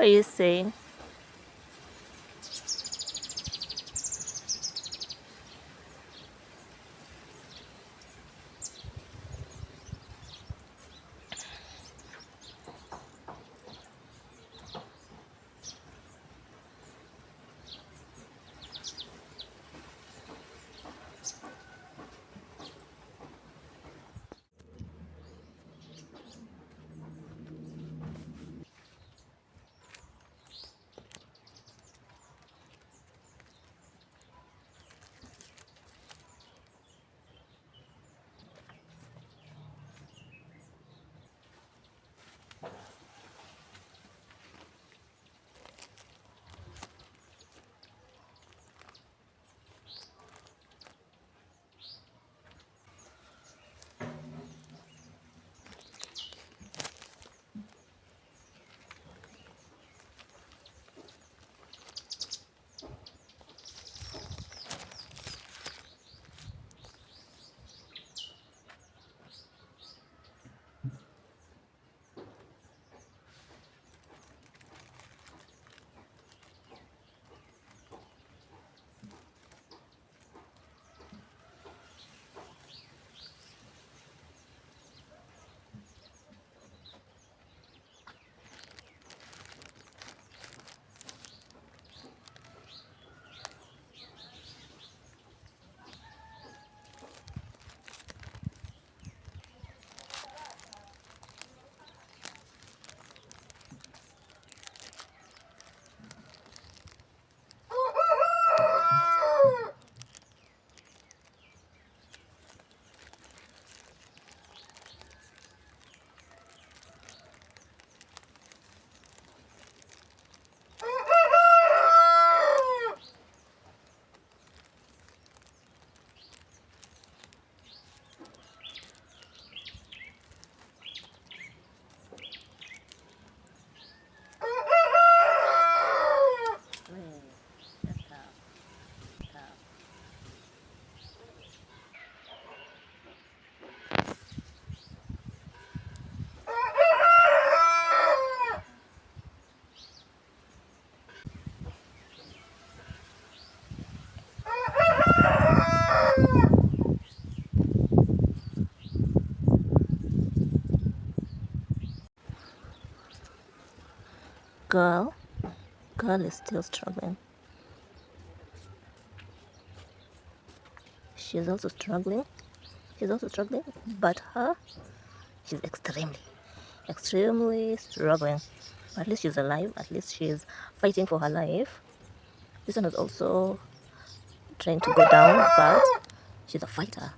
What are you saying? Girl is still struggling. She's also struggling. But she's extremely struggling. At least she's alive. At least she's fighting for her life. This one is also trying to go down, but she's a fighter.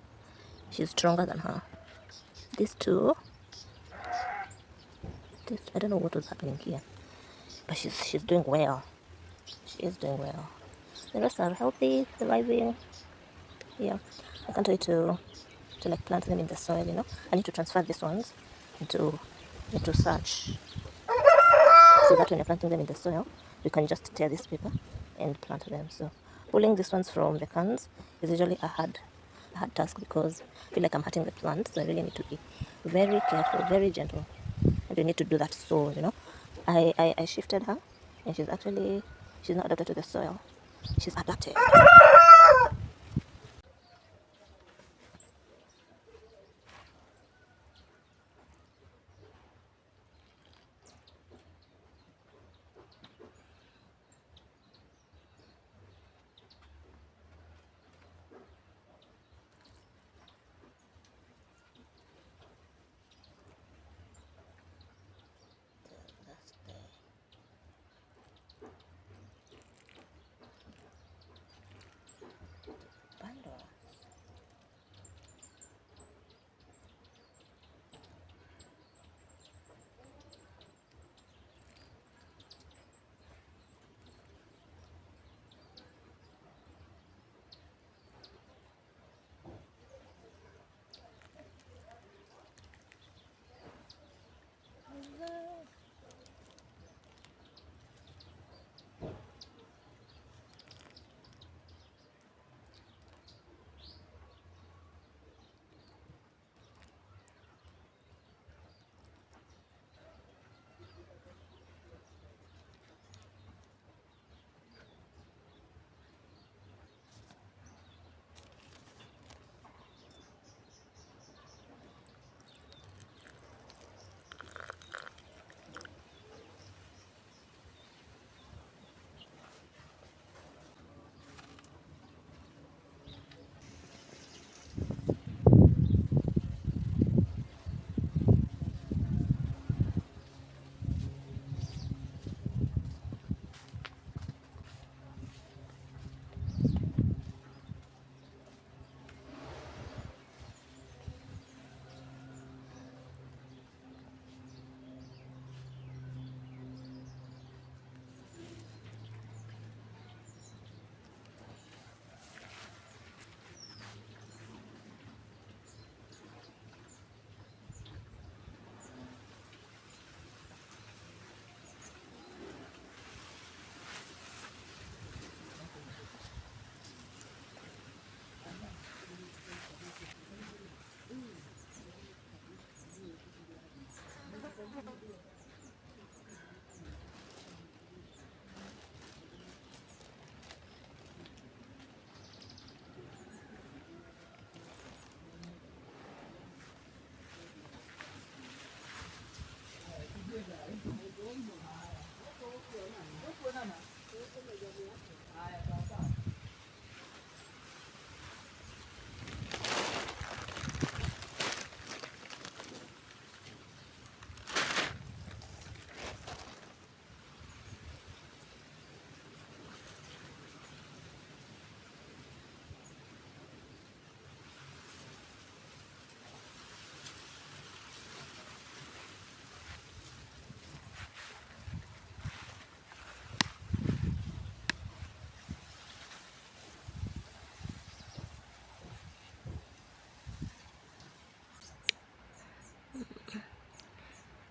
She's stronger than her. These two, I don't know what was happening here, but she's doing well. She is doing well. The rest are healthy, surviving. Yeah, I can't wait to like plant them in the soil. I need to transfer these ones into such, so that when you're planting them in the soil, you can just tear this paper and plant them. So pulling these ones from the cans is usually a hard task, because I feel like I'm hurting the plant. So I really need to be very careful, very gentle, and you need to do that. So I shifted her, and she's not adapted to the soil. She's adapted.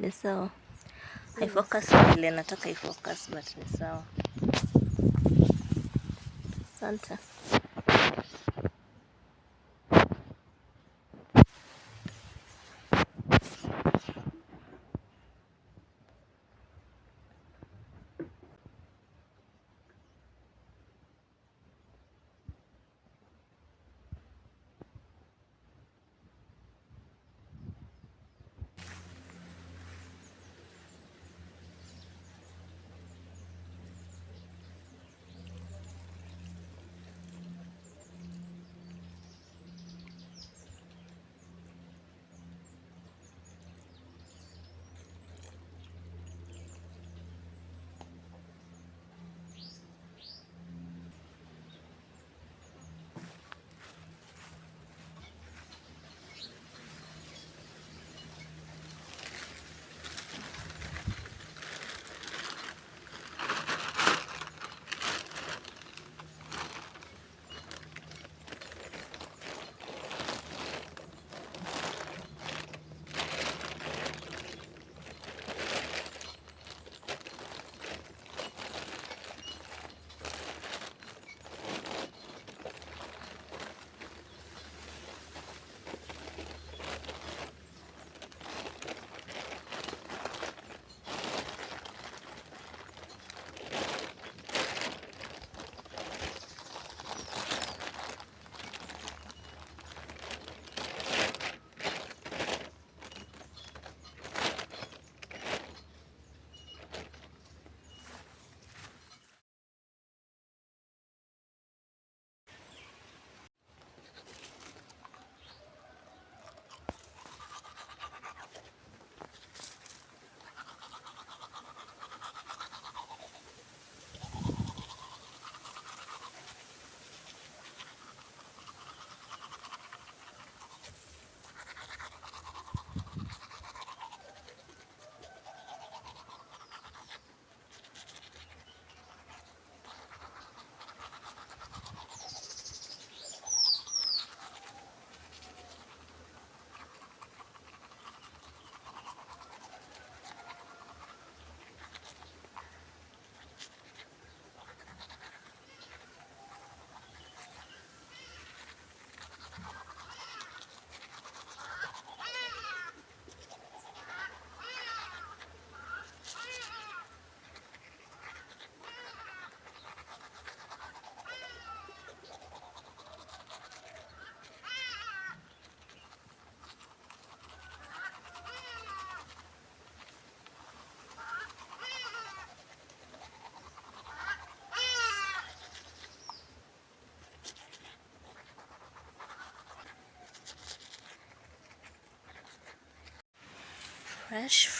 Ni sawa. Haifocus vile nataka ifocus, but ni sawa. Asante.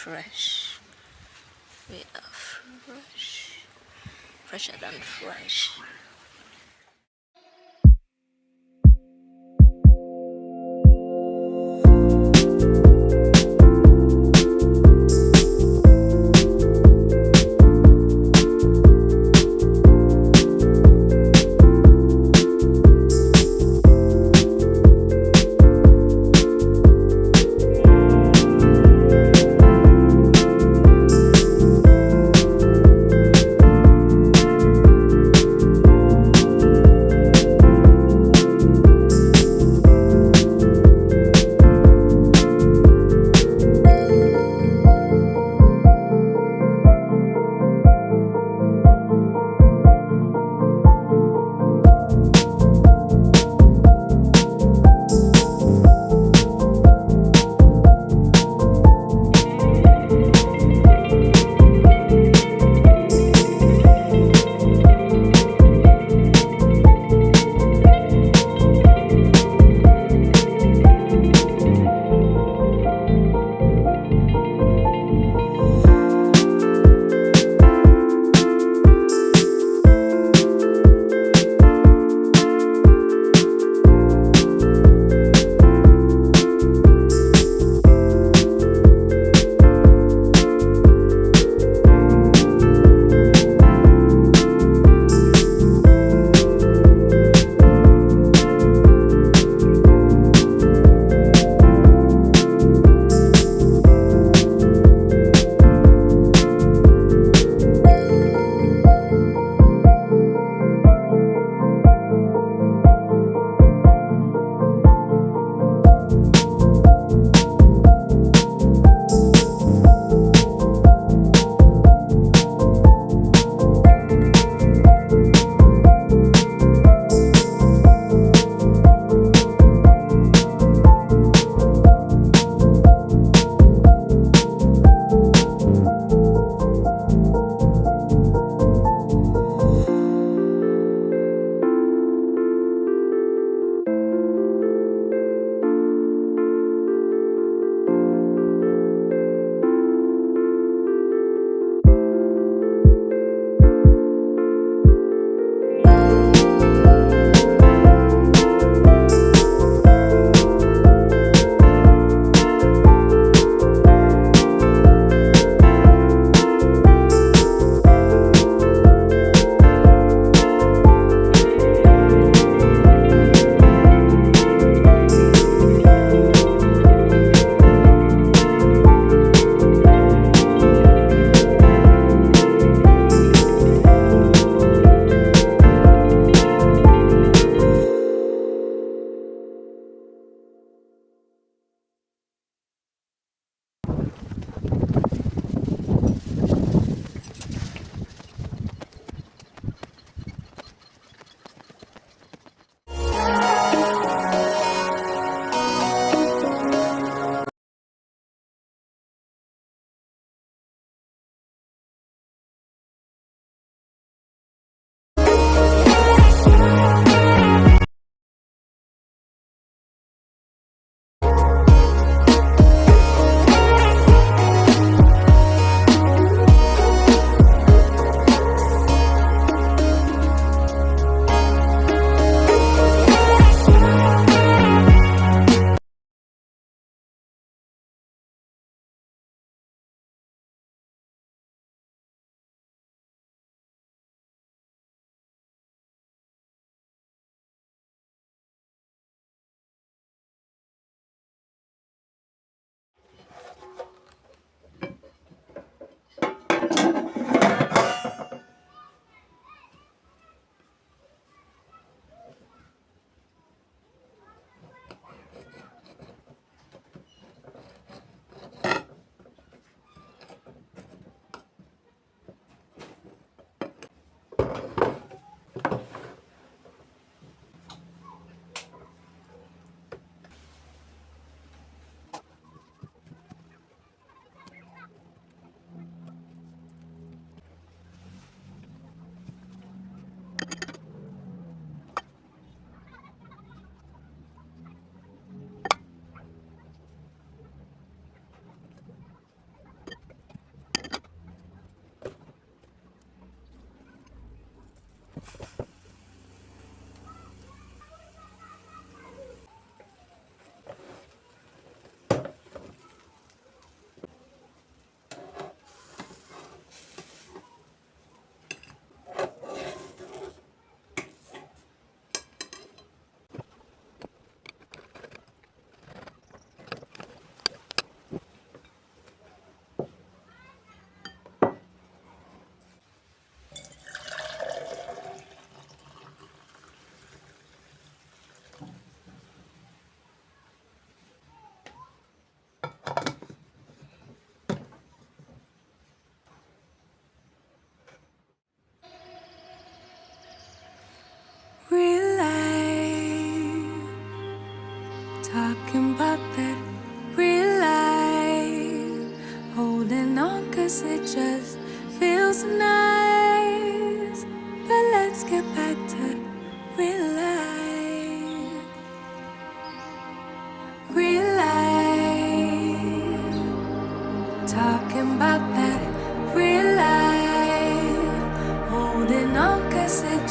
Fresh. We are fresh. Fresher than fresh.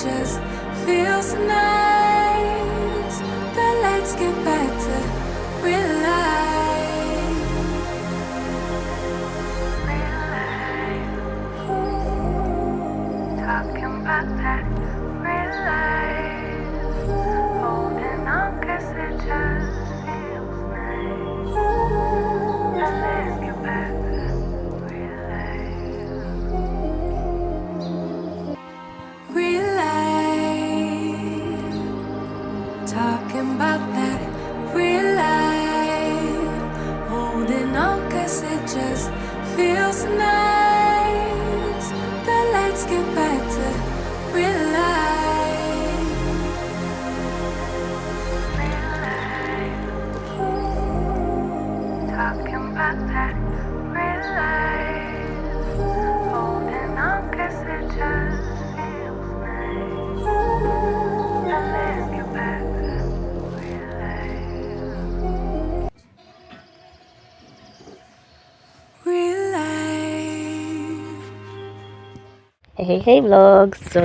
just feels nice. But let's get back to real life. Real life. Talking about that real life. Holding on 'cause it just feels nice. But let's get back to real life. Real life. Talking about that real life. Holding on 'cause it just feels nice. But let's get back to real life. Real life. Talking about that real life. Holding on 'cause it just feels nice. But let's get back to real life. Real life. Hey vlog. So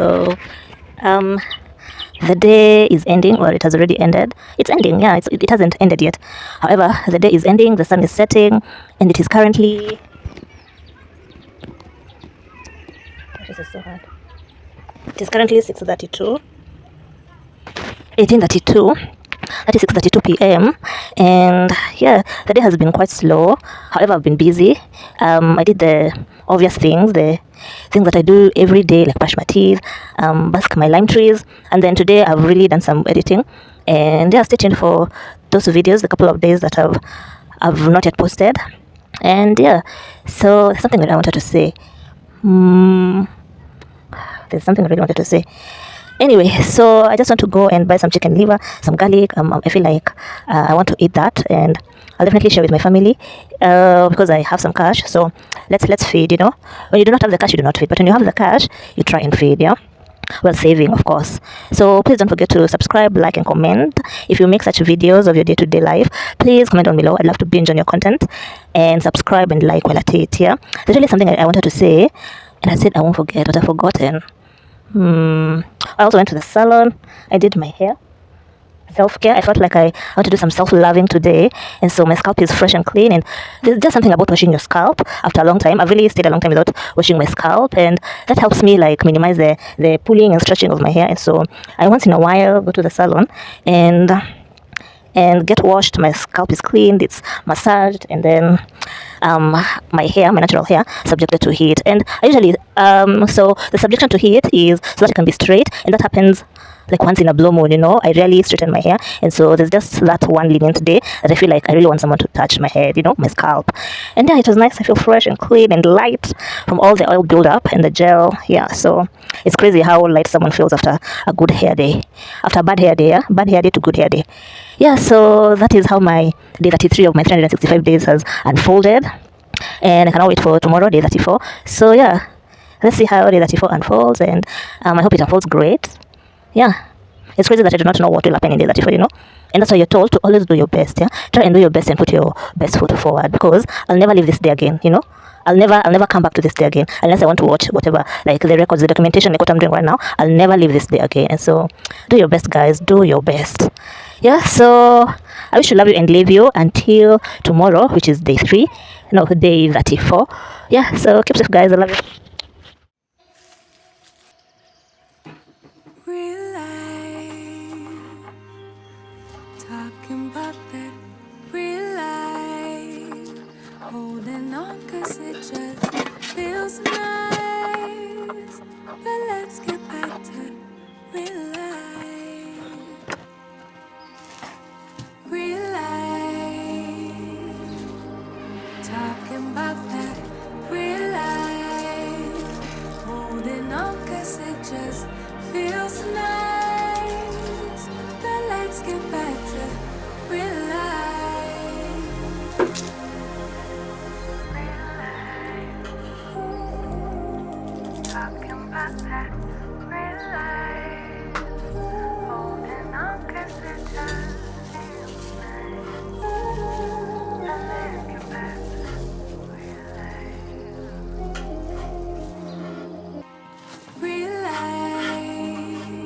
the day is ending, or it has already ended. It's ending, yeah, it hasn't ended yet. However, the day is ending, the sun is setting, and it is currently, this is so hard. It is currently 6:32, 18:32. That is 6:32 p.m. and yeah, the day has been quite slow. However, I've been busy. I did the obvious things, the things that I do every day, like brush my teeth, busk my lime trees, and then today I've really done some editing. And yeah, stay tuned for those videos, the couple of days that I've not yet posted. And yeah, so there's something that I wanted to say. There's something I really wanted to say. Anyway, so I just want to go and buy some chicken liver, some garlic. I feel like I want to eat that, and I'll definitely share with my family because I have some cash. So let's feed. You know, when you do not have the cash, you do not feed. But when you have the cash, you try and feed. Yeah. Well, saving, of course. So please don't forget to subscribe, like, and comment. If you make such videos of your day-to-day life, please comment down below. I'd love to binge on your content, and subscribe and like while at it. Yeah. There's really something I wanted to say, and I said I won't forget, but I've forgotten. I also went to the salon. I did my hair. Self-care. I felt like I want to do some self-loving today, and so my scalp is fresh and clean. And there's just something about washing your scalp after a long time. I've really stayed a long time without washing my scalp, and that helps me like minimize the pulling and stretching of my hair. And so I once in a while go to the salon and get washed. My scalp is cleaned, it's massaged, and then my hair, my natural hair, subjected to heat. And I usually so the subjection to heat is so that it can be straight, and that happens like once in a blue moon. You know, I rarely straighten my hair, and so there's just that one lenient day that I feel like I really want someone to touch my head, you know, my scalp. And yeah, it was nice. I feel fresh and clean and light from all the oil buildup and the gel. Yeah, so it's crazy how light someone feels after a good hair day, after a bad hair day. Yeah? Bad hair day to good hair day. Yeah, so that is how my day 33 of my 365 days has unfolded, and I cannot wait for tomorrow, day 34. So yeah, let's see how day 34 unfolds, and I hope it unfolds great. Yeah, it's crazy that I do not know what will happen in day 34, you know, and that's why you're told to always do your best. Yeah, try and do your best and put your best foot forward, because I'll never leave this day again, you know. I'll never come back to this day again unless I want to watch whatever, like the records, the documentation, like what I'm doing right now. I'll never leave this day again. And so do your best, guys. Do your best. Yeah, so I wish to love you and leave you until tomorrow, which is day 3. No, day 34. Yeah, so keep safe, guys. I love you. Real life. Talking about that real life. Holding on 'cause it just feels nice. But let's get back to real life. Real life. Talking about that real life. Holding on 'cause it just feels nice. But let's get back to real life. Real life. Talking about that real life. Holding on 'cause it just feels nice. But let's get back to real life. Real life.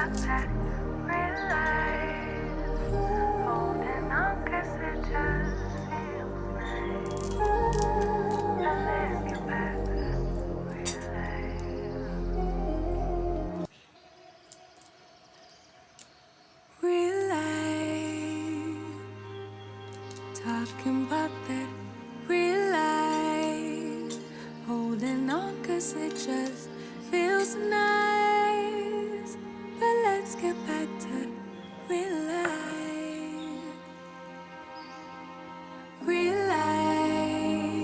about that real life. Holding on 'cause it just feels nice. And then get back to real life. Real life. Talking about that real life. Holding on 'cause it just feels nice. But let's get back to real life. Real life.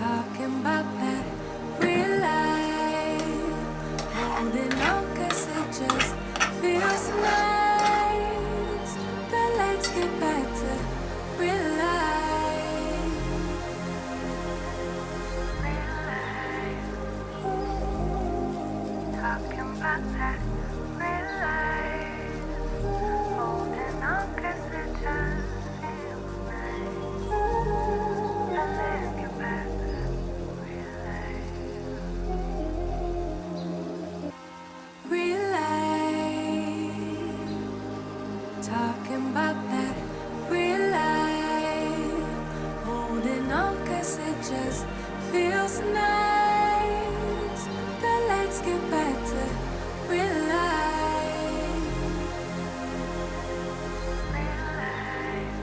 Talking about that real life. Holding on 'cause it just feels nice. But let's get back to real life. Real life. Talking about that real life. Holding on 'cause it just feels nice. And then get back to real life. Real life. Talking about that real life. Holding on 'cause it just feels nice. But let's get back to real life. Real life.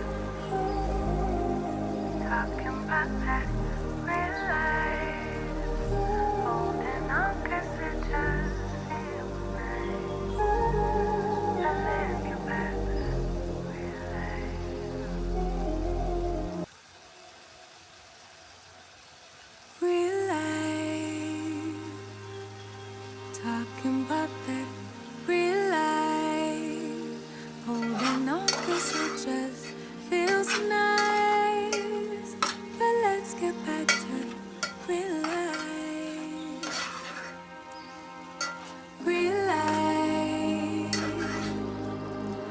Talking about that real life. Holding on 'cause it just feels nice. And then get back to real life. Real life. Talking about that real life. Holding on 'cause it just feels nice. But let's get back to real life. Real life.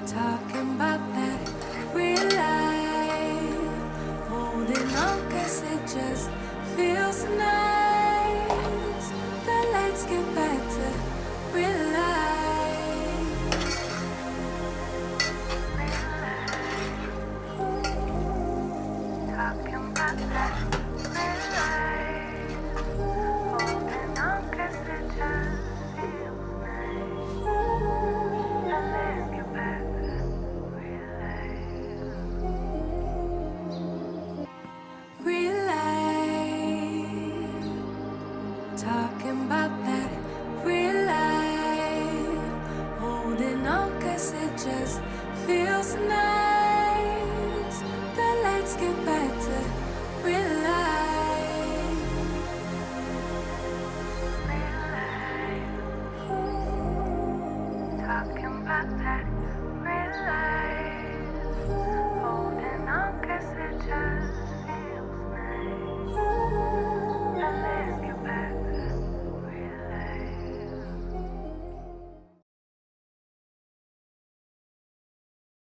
Talking about that real life. Holding on 'cause it just feels nice. But let's get back to real life. Real life. Talking about that real life. Holding on 'cause it just feels nice. And then get back to real life. Real life. Talking about that